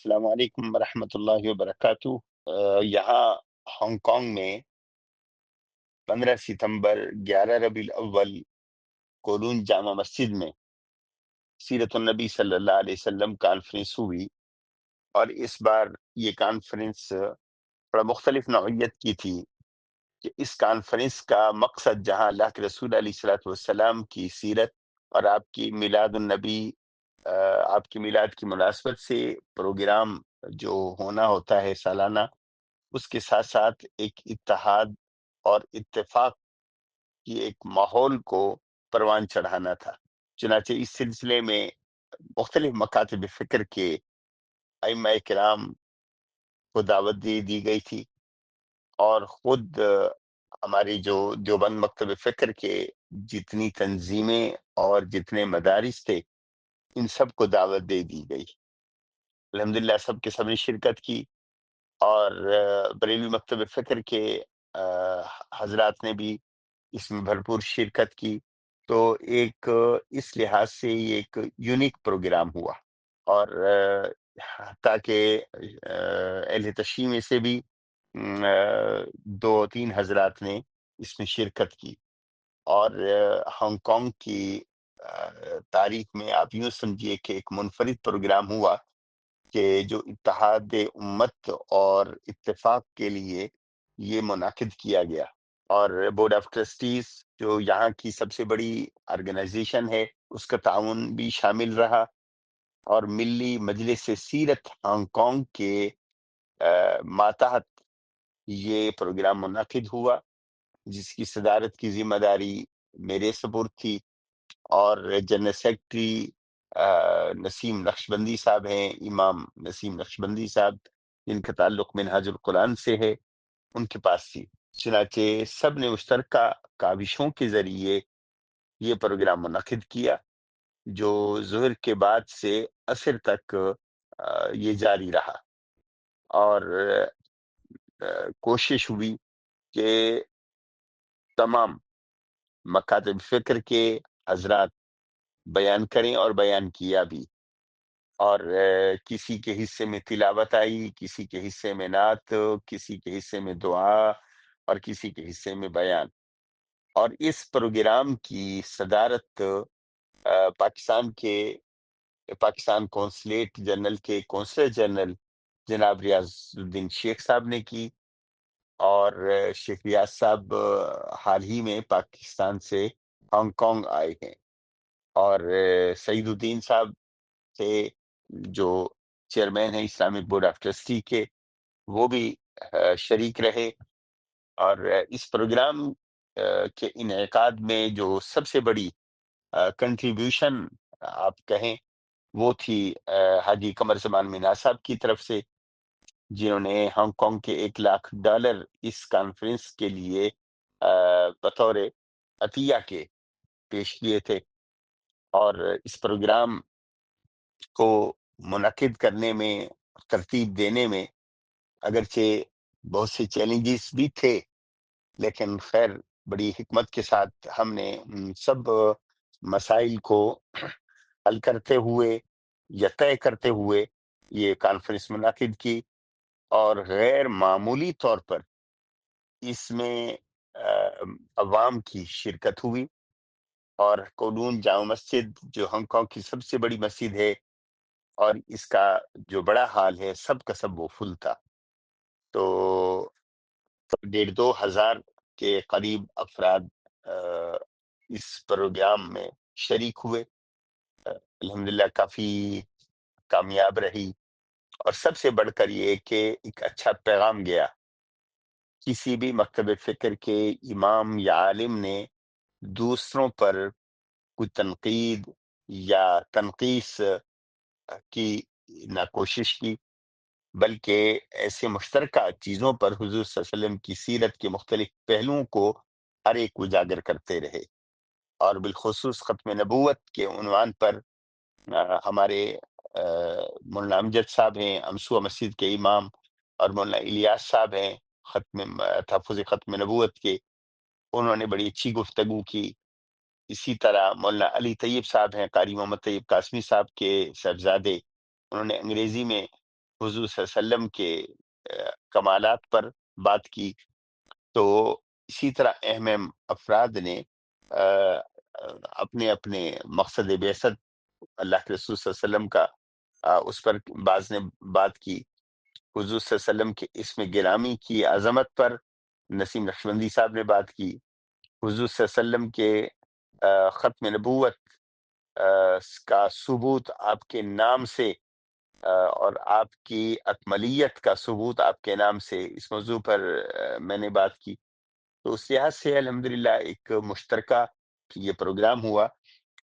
السلام علیکم ورحمۃ اللہ وبرکاتہ۔ یہاں ہانگ کانگ میں 15 ستمبر 11 ربیع الاول کولون جامع مسجد میں سیرت النبی صلی اللہ علیہ وسلم کانفرنس ہوئی، اور اس بار یہ کانفرنس تھوڑا مختلف نوعیت کی تھی کہ اس کانفرنس کا مقصد جہاں اللہ کے رسول علیہ الصلوۃ والسلام کی سیرت اور آپ کی میلاد النبی آپ کی میلاد کی مناسبت سے پروگرام جو ہونا ہوتا ہے سالانہ، اس کے ساتھ ساتھ ایک اتحاد اور اتفاق کی ایک ماحول کو پروان چڑھانا تھا۔ چنانچہ اس سلسلے میں مختلف مکاتب فکر کے ائمہ کرام کو دعوت دی گئی تھی، اور خود ہماری جو دیوبند مکتب فکر کے جتنی تنظیمیں اور جتنے مدارس تھے، ان سب کو دعوت دی گئی۔ الحمدللہ سب نے شرکت کی، اور بریلوی مکتب فکر کے حضرات نے بھی اس میں بھرپور شرکت کی۔ تو ایک اس لحاظ سے یہ ایک یونیک پروگرام ہوا، اور حتیٰ کہ اہل تشیع میں سے بھی 2-3 حضرات نے اس میں شرکت کی، اور ہانگ کانگ کی تاریخ میں آپ یوں سمجھیے کہ ایک منفرد پروگرام ہوا کہ جو اتحاد امت اور اتفاق کے لیے یہ منعقد کیا گیا۔ اور بورڈ آف ٹرسٹیز جو یہاں کی سب سے بڑی آرگنائزیشن ہے، اس کا تعاون بھی شامل رہا، اور ملی مجلس سیرت ہانگ کانگ کے ماتحت یہ پروگرام منعقد ہوا، جس کی صدارت کی ذمہ داری میرے سپرد تھی، اور جنرل سیکرٹری نسیم نقشبندی صاحب ہیں، امام نسیم نقشبندی صاحب، جن کا تعلق منہاج القرآن سے ہے، ان کے پاس تھی۔ چنانچہ سب نے مشترکہ کاوشوں کے ذریعے یہ پروگرام منعقد کیا، جو ظہر کے بعد سے عصر تک یہ جاری رہا، اور کوشش ہوئی کہ تمام مکاتب فکر کے حضرات بیان کریں، اور بیان کیا بھی، اور کسی کے حصے میں تلاوت آئی، کسی کے حصے میں نعت، کسی کے حصے میں دعا، اور کسی کے حصے میں بیان۔ اور اس پروگرام کی صدارت پاکستان کونسلیٹ جنرل کے کونسلر جنرل جناب ریاض الدین شیخ صاحب نے کی، اور شیخ ریاض صاحب حال ہی میں پاکستان سے ہانگ کانگ آئے ہیں، اور سعید الدین صاحب تھے جو چیئرمین ہیں اسلامک بورڈ آف ٹرسٹی کے، وہ بھی شریک رہے۔ اور اس پروگرام کے انعقاد میں جو سب سے بڑی کنٹریبیوشن آپ کہیں، وہ تھی حاجی قمر زمان مینا صاحب کی طرف سے، جنہوں نے ہانگ کانگ کے $1,00,000 اس کانفرنس کے لیے بطور عطیہ کے پیش کیے تھے۔ اور اس پروگرام کو منعقد کرنے میں، ترتیب دینے میں، اگرچہ بہت سے چیلنجز بھی تھے، لیکن خیر بڑی حکمت کے ساتھ ہم نے ان سب مسائل کو حل کرتے ہوئے یا طے کرتے ہوئے یہ کانفرنس منعقد کی، اور غیر معمولی طور پر اس میں عوام کی شرکت ہوئی، اور کولون جامع مسجد جو ہانگ کانگ کی سب سے بڑی مسجد ہے، اور اس کا جو بڑا ہال ہے، سب کا سب وہ فل تھا۔ تو 1,500-2,000 کے قریب افراد اس پروگرام میں شریک ہوئے۔ الحمدللہ کافی کامیاب رہی، اور سب سے بڑھ کر یہ کہ ایک اچھا پیغام گیا۔ کسی بھی مکتب فکر کے امام یا عالم نے دوسروں پر کوئی تنقید یا تنقیص کی نہ کوشش کی، بلکہ ایسے مشترکہ چیزوں پر حضور صلی اللہ علیہ وسلم کی سیرت کے مختلف پہلوؤں کو ہر ایک اجاگر کرتے رہے۔ اور بالخصوص ختم نبوت کے عنوان پر ہمارے مولانا امجد صاحب ہیں امسوا مسجد کے امام، اور مولانا الیاس صاحب ہیں تحفظ ختم نبوت کے، انہوں نے بڑی اچھی گفتگو کی۔ اسی طرح مولانا علی طیب صاحب ہیں، قاری محمد طیب قاسمی صاحب کے صاحبزادے، انہوں نے انگریزی میں حضور صلی اللہ علیہ وسلم کے کمالات پر بات کی. تو اسی طرح اہم اہم افراد نے اپنے اپنے مقصد بعثت اللہ کے رسول صلی اللہ علیہ وسلم کا اس پر بعض نے بات کی. حضور صلی اللہ علیہ وسلم کے اسم گرامی کی عظمت پر نسیم نقشبندی صاحب نے بات کی. حضور صلی اللہ علیہ وسلم کے ختم نبوت کا ثبوت آپ کے نام سے اور آپ کی اکملیت کا ثبوت آپ کے نام سے، اس موضوع پر میں نے بات کی. تو اس لحاظ سے الحمدللہ ایک مشترکہ یہ پروگرام ہوا.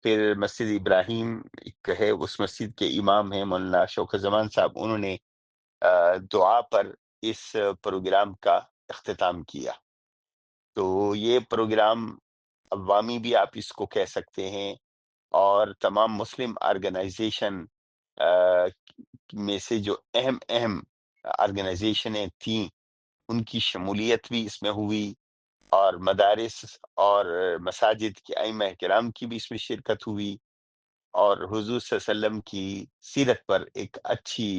پھر مسجد ابراہیم ایک ہے، اس مسجد کے امام ہیں مولانا شوکت زمان صاحب، انہوں نے دعا پر اس پروگرام کا اختتام کیا. تو یہ پروگرام عوامی بھی آپ اس کو کہہ سکتے ہیں، اور تمام مسلم آرگنائزیشن میں سے جو اہم اہم آرگنائزیشنیں تھیں ان کی شمولیت بھی اس میں ہوئی، اور مدارس اور مساجد کے ائمہ کرام کی بھی اس میں شرکت ہوئی، اور حضور صلی اللہ علیہ وسلم کی سیرت پر ایک اچھی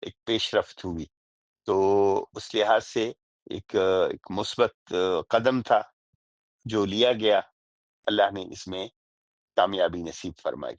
ایک پیش رفت ہوئی. تو اس لحاظ سے ایک مثبت قدم تھا جو لیا گیا. اللہ نے اس میں کامیابی نصیب فرمائی.